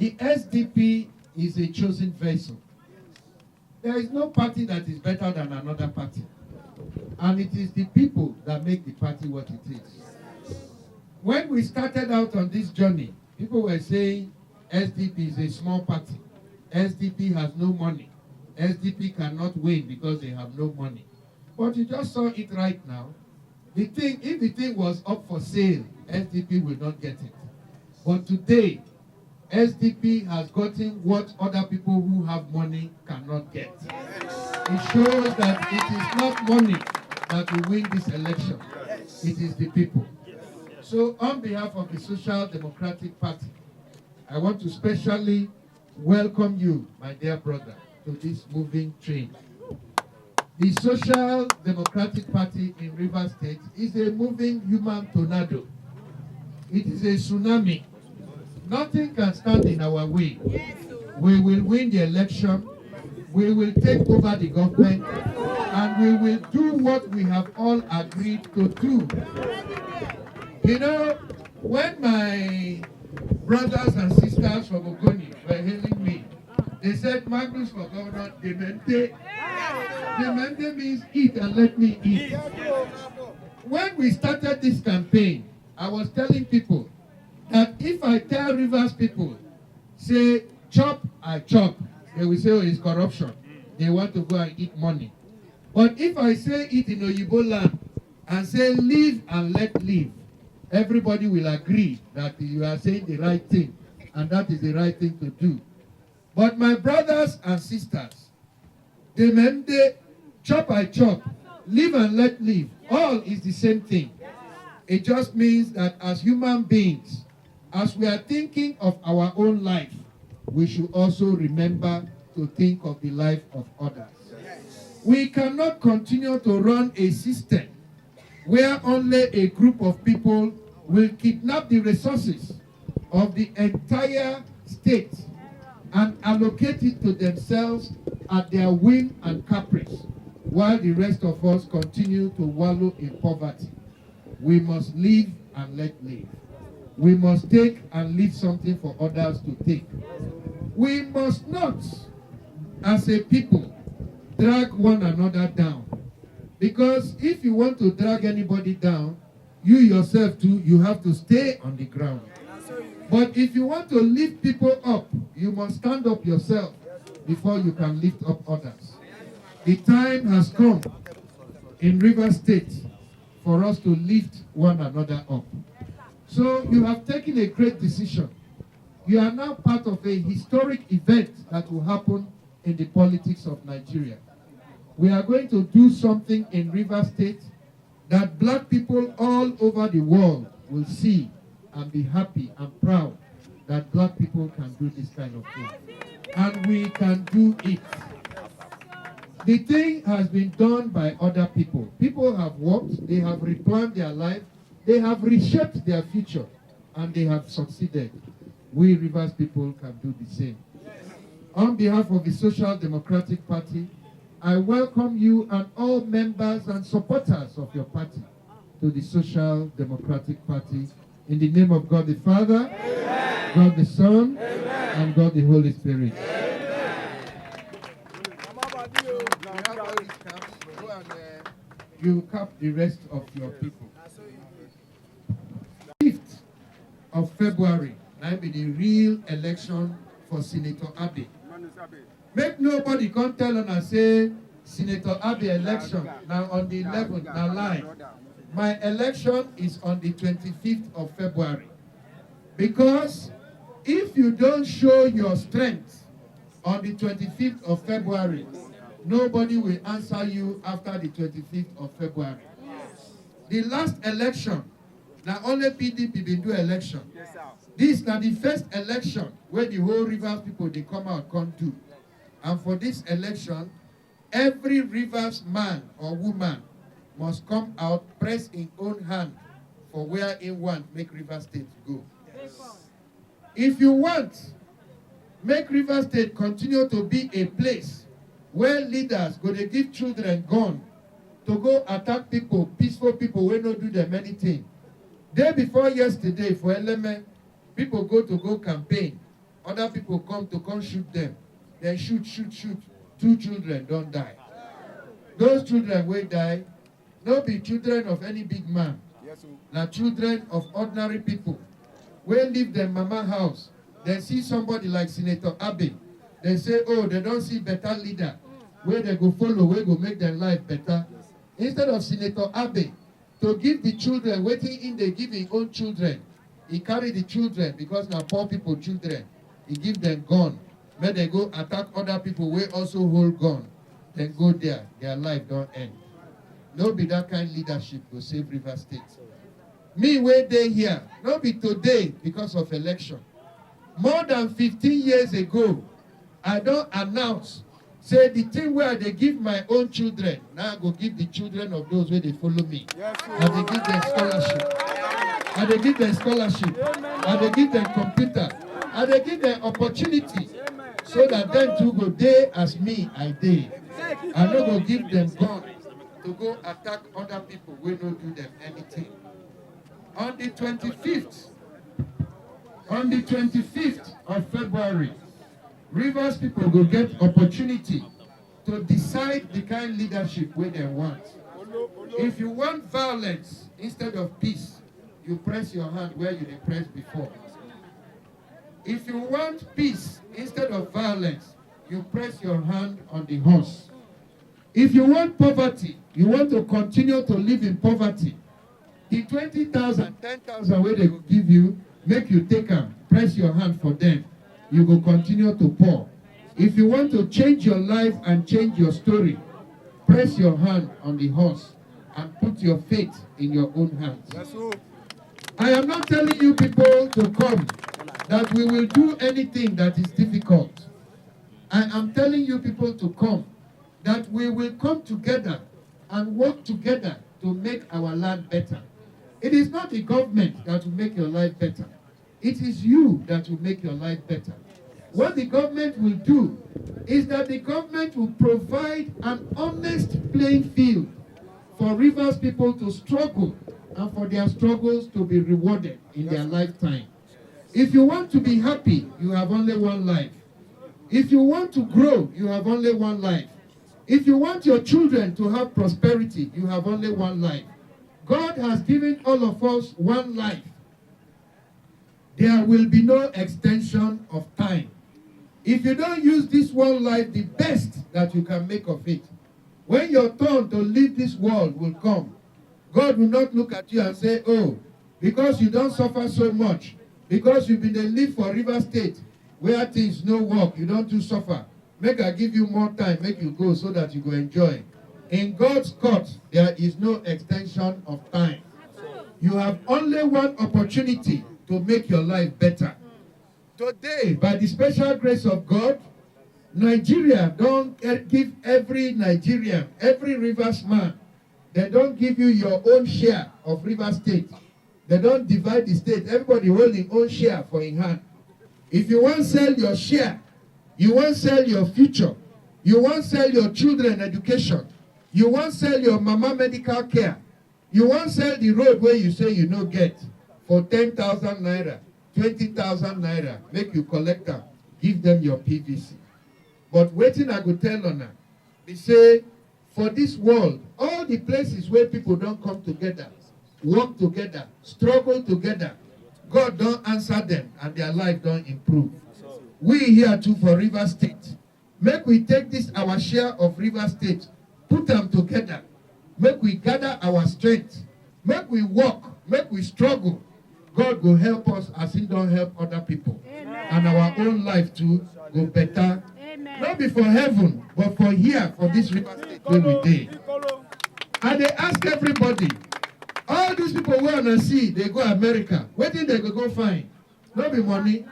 The SDP is a chosen vessel. There is no party that is better than another party. And it is the people that make the party what it is. When we started out on this journey, people were saying SDP is a small party. SDP has no money. SDP cannot win because they have no money. But you just saw it right now. If the thing was up for sale, SDP will not get it. But today, SDP has gotten what other people who have money cannot get. It shows that it is not money that will win this election. It is the people. So on behalf of the Social Democratic Party, I want to specially welcome you, my dear brother, to this moving train. The Social Democratic Party in Rivers State is a moving human tornado. It is a tsunami. Nothing can stand in our way. We will win the election. We will take over the government. And we will do what we have all agreed to do. You know, when my brothers and sisters from Ogoni were hailing me, they said, Magnus for governor, Demente. Demente means eat and let me eat. When we started this campaign, I was telling people that if I tell Rivers people, say, chop, I chop, they will say, oh, it's corruption. They want to go and eat money. But if I say it in Oyibo land and say, live and let live, everybody will agree that you are saying the right thing, and that is the right thing to do. But my brothers and sisters, Demende, chop I chop, live and let live, all is the same thing. It just means that as human beings, as we are thinking of our own life, we should also remember to think of the life of others. We cannot continue to run a system where only a group of people will kidnap the resources of the entire state and allocate it to themselves at their whim and caprice, while the rest of us continue to wallow in poverty. We must live and let live. We must take and leave something for others to take. We must not, as a people, drag one another down. Because if you want to drag anybody down, you yourself too, you have to stay on the ground. But if you want to lift people up, you must stand up yourself before you can lift up others. The time has come in Rivers State for us to lift one another up. So you have taken a great decision. You are now part of a historic event that will happen in the politics of Nigeria. We are going to do something in Rivers State that black people all over the world will see and be happy and proud that black people can do this kind of thing. And we can do it. The thing has been done by other people. People have worked, they have replanned their life, they have reshaped their future, and they have succeeded. We Rivers people can do the same. On behalf of the Social Democratic Party, I welcome you and all members and supporters of your party to the Social Democratic Party in the name of God the Father, Amen. God the Son, Amen. And God the Holy Spirit. You cap the rest of your people. 5th of February, that will be the real election for Senator Abbey. Make nobody come tell on and say, Senator Abbey election, now on the 11th, now lie. My election is on the 25th of February. Because if you don't show your strength on the 25th of February, nobody will answer you after the 25th of February. The last election, now only PDP been do election. This is the first election where the whole Rivers people, they come out, come do. And for this election, every Rivers man or woman must come out, press in own hand for where he want make Rivers State go. If you want, make Rivers State continue to be a place where leaders go to give children gun to go attack people, peaceful people who don't do them anything. Day before yesterday for Eleme, people go campaign. other people come to shoot them. Then shoot. 2 children don't die. Those children will die, not be children of any big man. Now children of ordinary people. Will leave their mama house. They see somebody like Senator Abe. They say, oh, they don't see better leader. Where they go follow, where go make their life better. Instead of Senator Abe to give the children, waiting in they give his own children. He carry the children because now poor people children. He give them gun. When they go attack other people, we also hold gun. Then go there, their life don't end. No be that kind of leadership go save River State. Me where they here, not be today because of election. More than 15 years ago, I don't announce, say the thing where they give my own children, now I go give the children of those where they follow me. Yes, and they give them scholarship. And they give them scholarship. And they give them computer. And they give them opportunity. So that them too go day as me, I day. I no go give them gun to go attack other people. We don't do them anything. On the 25th of February, Rivers people will get opportunity to decide the kind of leadership where they want. If you want violence instead of peace, you press your hand where you pressed before. If you want peace instead of violence, you press your hand on the horse. If you want poverty, you want to continue to live in poverty, the 20,000, 10,000 where they will give you, make you take them, press your hand for them. You will continue to pour. If you want to change your life and change your story, press your hand on the horse and put your faith in your own hands. I am not telling you people to come, that we will do anything that is difficult. I am telling you people to come, that we will come together and work together to make our land better. It is not the government that will make your life better. It is you that will make your life better. What the government will do is that the government will provide an honest playing field for Rivers people to struggle and for their struggles to be rewarded in their lifetime. If you want to be happy, you have only one life. If you want to grow, you have only one life. If you want your children to have prosperity, you have only one life. God has given all of us one life. There will be no extension of time. If you don't use this one life the best that you can make of it, when your turn to leave this world will come, God will not look at you and say, oh, because you don't suffer so much, because you've been a live for River State, where things no work, you don't do suffer. Make I give you more time, make you go so that you go enjoy. In God's court, there is no extension of time. You have only one opportunity to make your life better. Today, by the special grace of God, Nigeria don't give every Nigerian, every Rivers man, they don't give you your own share of River State. They don't divide the state. Everybody holding own share for in hand. If you want to sell your share, you want to sell your future, you want to sell your children education, you want to sell your mama medical care, you want to sell the road where you say you no get for 10,000 naira, 20,000 naira, make you collect them, give them your PVC. But waiting I go tell on them, they say, for this world, all the places where people don't come together, work together, struggle together, God don't answer them and their life don't improve. We here too for River State. Make we take this our share of River State, put them together. Make we gather our strength. Make we work, make we struggle. God will help us as He don't help other people. Amen. And our own life too go better. Amen. Not be for heaven, but for here, for this River State where we dey. And they ask everybody, all these people who wanna see, they go America. Where did they go find? Not be money.